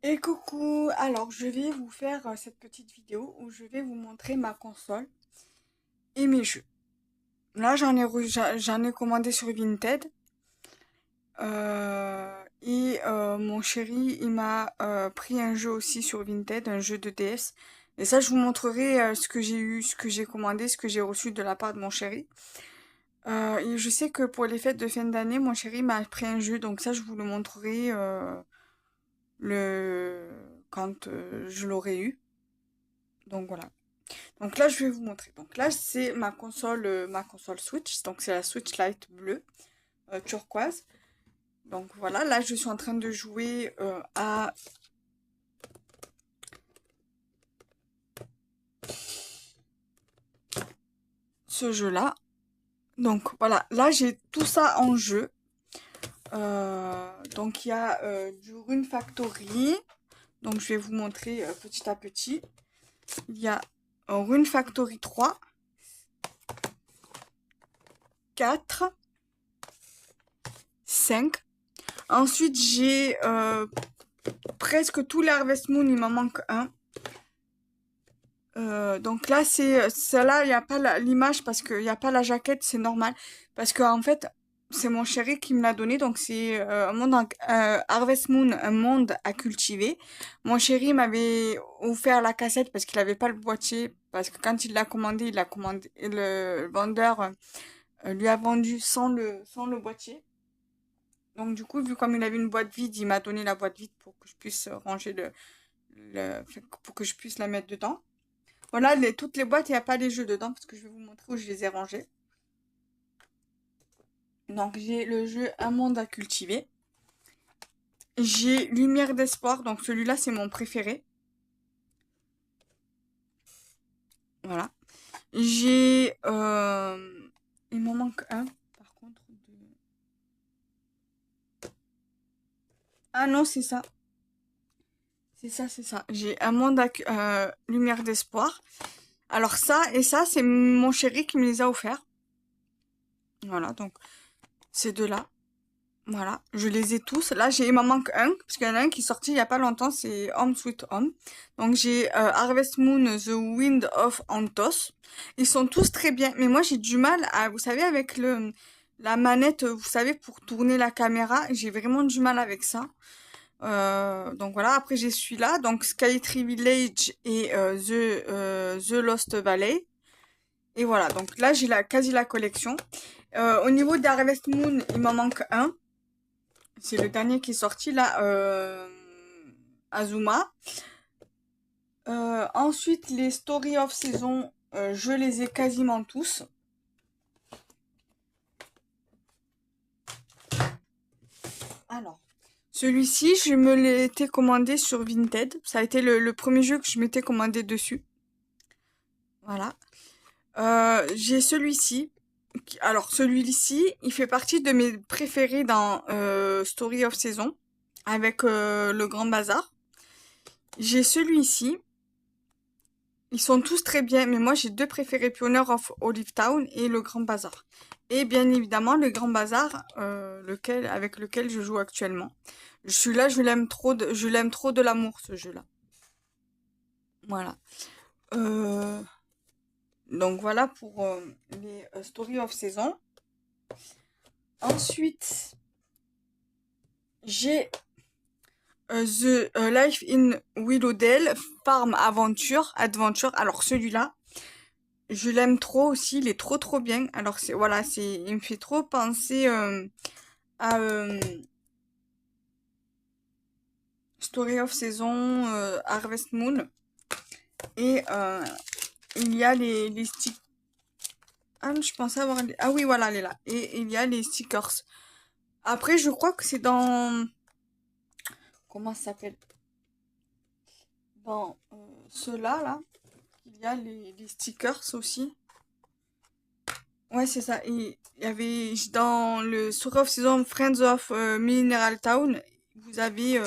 Et coucou, alors je vais vous faire cette petite vidéo où je vais vous montrer ma console et mes jeux. Là j'en ai commandé sur Vinted mon chéri il m'a pris un jeu aussi sur Vinted, un jeu de DS. Et ça je vous montrerai ce que j'ai eu, ce que j'ai commandé, ce que j'ai reçu de la part de mon chéri. Et je sais que pour les fêtes de fin d'année, mon chéri m'a pris un jeu, donc ça je vous le montrerai le quand je l'aurai eu. Donc voilà. Donc là, je vais vous montrer. Donc là, c'est ma console Switch. Donc c'est la Switch Lite bleue, turquoise. Donc voilà, là, je suis en train de jouer à ce jeu-là. Donc voilà, là, j'ai tout ça en jeu. Donc il y a du Rune Factory. Donc je vais vous montrer petit à petit. Il y a Rune Factory 3, 4, 5. Ensuite, j'ai presque tous les Harvest Moon, il m'en manque un. Donc là, c'est celle-là, il n'y a pas l'image parce qu'il n'y a pas la jaquette, c'est normal. Parce que en fait, c'est mon chéri qui me l'a donné. Donc c'est Harvest Moon, un monde à cultiver. Mon chéri m'avait offert la cassette parce qu'il n'avait pas le boîtier. Parce que quand il l'a commandé, le vendeur lui a vendu sans le boîtier. Donc du coup, vu comme il avait une boîte vide, il m'a donné la boîte vide pour que je puisse ranger pour que je puisse la mettre dedans. Voilà, toutes les boîtes, il n'y a pas les jeux dedans parce que je vais vous montrer où je les ai rangés. Donc j'ai le jeu Un monde à cultiver. J'ai Lumière d'espoir, donc celui-là c'est mon préféré. Voilà. J'ai... il m'en manque un, par contre. Ah non, c'est ça. C'est ça, c'est ça. J'ai Un monde à Lumière d'espoir. Alors ça et ça, c'est mon chéri qui me les a offerts. Voilà, donc ces deux-là. Voilà, je les ai tous. Là, il m'en manque un, parce qu'il y en a un qui est sorti il y a pas longtemps, c'est Home Sweet Home. Donc j'ai Harvest Moon, The Wind of Antos. Ils sont tous très bien, mais moi j'ai du mal à, vous savez, avec la manette, vous savez, pour tourner la caméra, j'ai vraiment du mal avec ça. Donc voilà, après j'ai celui-là, donc Skytree Village et The Lost Valley. Et voilà, donc là j'ai quasi la collection. Au niveau d'Harvest Moon, il m'en manque un. C'est le dernier qui est sorti là, Azuma. Ensuite, les Story of Season, je les ai quasiment tous. Alors, celui-ci, je me l'ai été commandé sur Vinted. Ça a été le premier jeu que je m'étais commandé dessus. Voilà. J'ai celui-ci. Alors, celui-ci, il fait partie de mes préférés dans Story of Season, avec le Grand Bazar. J'ai celui-ci. Ils sont tous très bien, mais moi j'ai deux préférés, Pioneer of Olive Town et le Grand Bazar. Et bien évidemment le Grand Bazar, avec lequel je joue actuellement. Celui-là, je l'aime trop de l'amour ce jeu-là. Voilà. Euh, donc voilà pour les Story of Season. Ensuite, j'ai The Life in Willowdale, Farm Adventure. Alors celui-là, je l'aime trop aussi, il est trop trop bien. Alors c'est voilà, il me fait trop penser à Story of Season, Harvest Moon. Et il y a les stickers. Ah, je pensais avoir ah oui, voilà, elle est là. Et il y a les stickers. Après, je crois que c'est dans comment ça s'appelle? Dans ceux-là là, il y a les stickers aussi. Ouais, c'est ça. Et il y avait dans le Story of Season Friends of Mineral Town, vous avez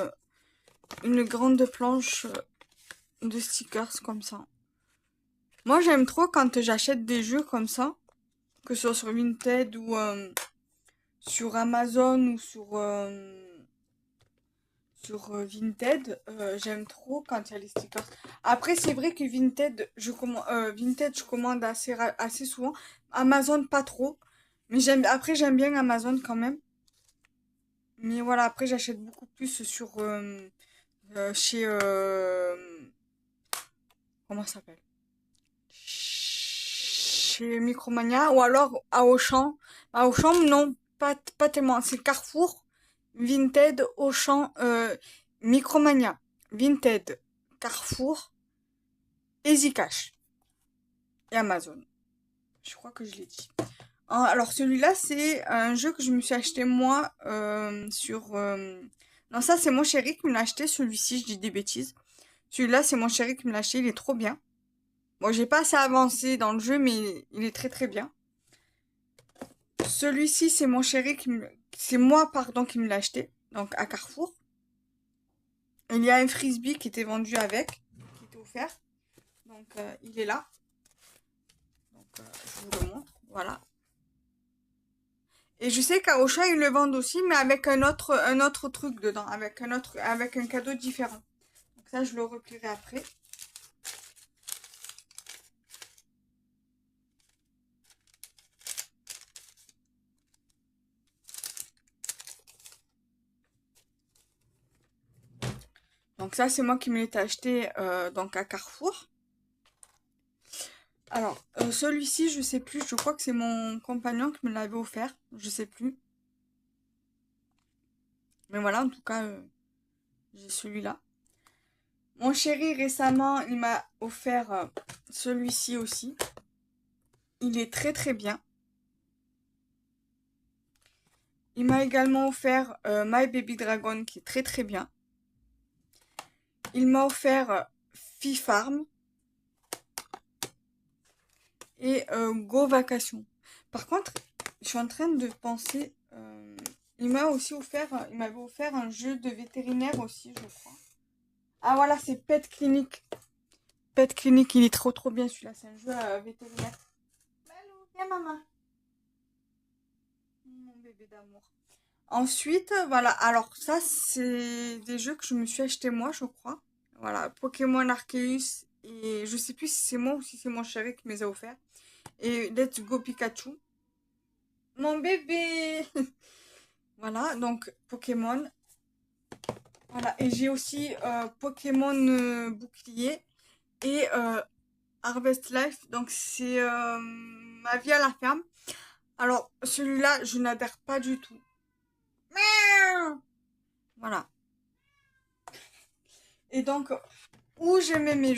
une grande planche de stickers comme ça. Moi, j'aime trop quand j'achète des jeux comme ça, que ce soit sur Vinted ou sur Amazon ou sur Vinted. J'aime trop quand il y a les stickers. Après, c'est vrai que Vinted, je commande assez souvent. Amazon, pas trop. Mais après, j'aime bien Amazon quand même. Mais voilà, après, j'achète beaucoup plus sur chez comment ça s'appelle? Chez Micromania ou alors à Auchan. À Auchan, non, pas tellement. C'est Carrefour, Vinted, Auchan, Micromania, Vinted, Carrefour, EasyCash et Amazon. Je crois que je l'ai dit. Alors celui-là, c'est un jeu que je me suis acheté moi sur... Non, ça c'est mon chéri qui me l'a acheté, celui-ci, je dis des bêtises. Celui-là, c'est mon chéri qui me l'a acheté, il est trop bien. Bon, j'ai pas assez avancé dans le jeu, mais il est très très bien. Celui-ci, c'est mon chéri c'est moi, pardon, qui me l'a acheté, donc à Carrefour. Il y a un frisbee qui était vendu avec, qui était offert. Donc, il est là. Donc, je vous le montre, voilà. Et je sais qu'à Auchan, ils le vendent aussi, mais avec un autre truc dedans, avec un cadeau différent. Donc ça, je le replierai après. Donc ça, c'est moi qui me l'ai acheté donc à Carrefour. Alors, celui-ci, je sais plus, je crois que c'est mon compagnon qui me l'avait offert, je sais plus. Mais voilà, en tout cas, j'ai celui-là. Mon chéri, récemment, il m'a offert celui-ci aussi. Il est très très bien. Il m'a également offert My Baby Dragon qui est très très bien. Il m'a offert Fifarm et Go Vacation. Par contre, je suis en train de penser, il m'avait offert un jeu de vétérinaire aussi, je crois. Ah voilà, c'est Pet Clinic. Pet Clinic, il est trop trop bien celui-là, c'est un jeu vétérinaire. Malou, viens maman. Mon bébé d'amour. Ensuite, voilà, alors ça, c'est des jeux que je me suis acheté moi, je crois. Voilà, Pokémon Arceus, et je sais plus si c'est moi ou si c'est mon chéri qui me les a offerts. Et Let's Go Pikachu. Mon bébé. Voilà, donc Pokémon. Voilà, et j'ai aussi Pokémon Bouclier et Harvest Life, donc c'est ma vie à la ferme. Alors, celui-là, je n'adhère pas du tout. Voilà. Et donc, où je mets mes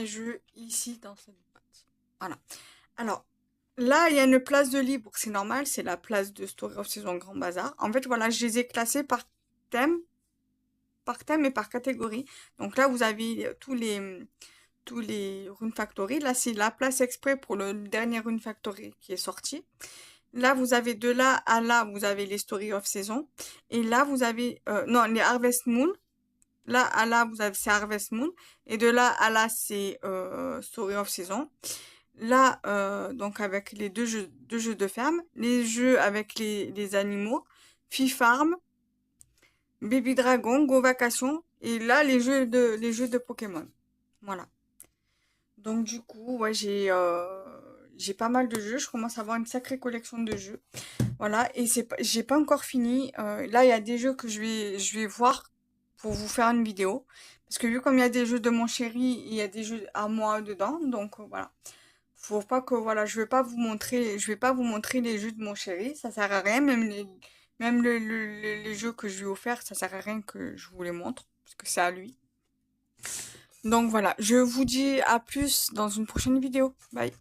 jeux ici dans cette boîte. Voilà. Alors, là, il y a une place de libre, c'est normal, c'est la place de Story of Season Grand Bazar. En fait, voilà, je les ai classés thème, par thème et par catégorie. Donc là, vous avez tous les Rune Factory. Là, c'est la place exprès pour le dernier Rune Factory qui est sorti. Là, vous avez de là à là, vous avez les Story of Season. Et là, vous avez, non, les Harvest Moon. Là à là, vous avez, c'est Harvest Moon. Et de là à là, c'est Story of Season. Là, donc avec les deux jeux de ferme, les jeux avec les animaux, Fifarm, Baby Dragon, Go Vacation, et là les jeux de Pokémon. Voilà. Donc du coup, ouais, j'ai pas mal de jeux. Je commence à avoir une sacrée collection de jeux. Voilà, et j'ai pas encore fini. Là, il y a des jeux que je vais voir pour vous faire une vidéo. Parce que vu comme il y a des jeux de mon chéri, il y a des jeux à moi dedans. Donc voilà. Faut pas que voilà, je vais pas vous montrer les jeux de mon chéri, ça sert à rien, même les jeux que je lui ai offerts, ça sert à rien que je vous les montre, parce que c'est à lui. Donc voilà, je vous dis à plus dans une prochaine vidéo. Bye.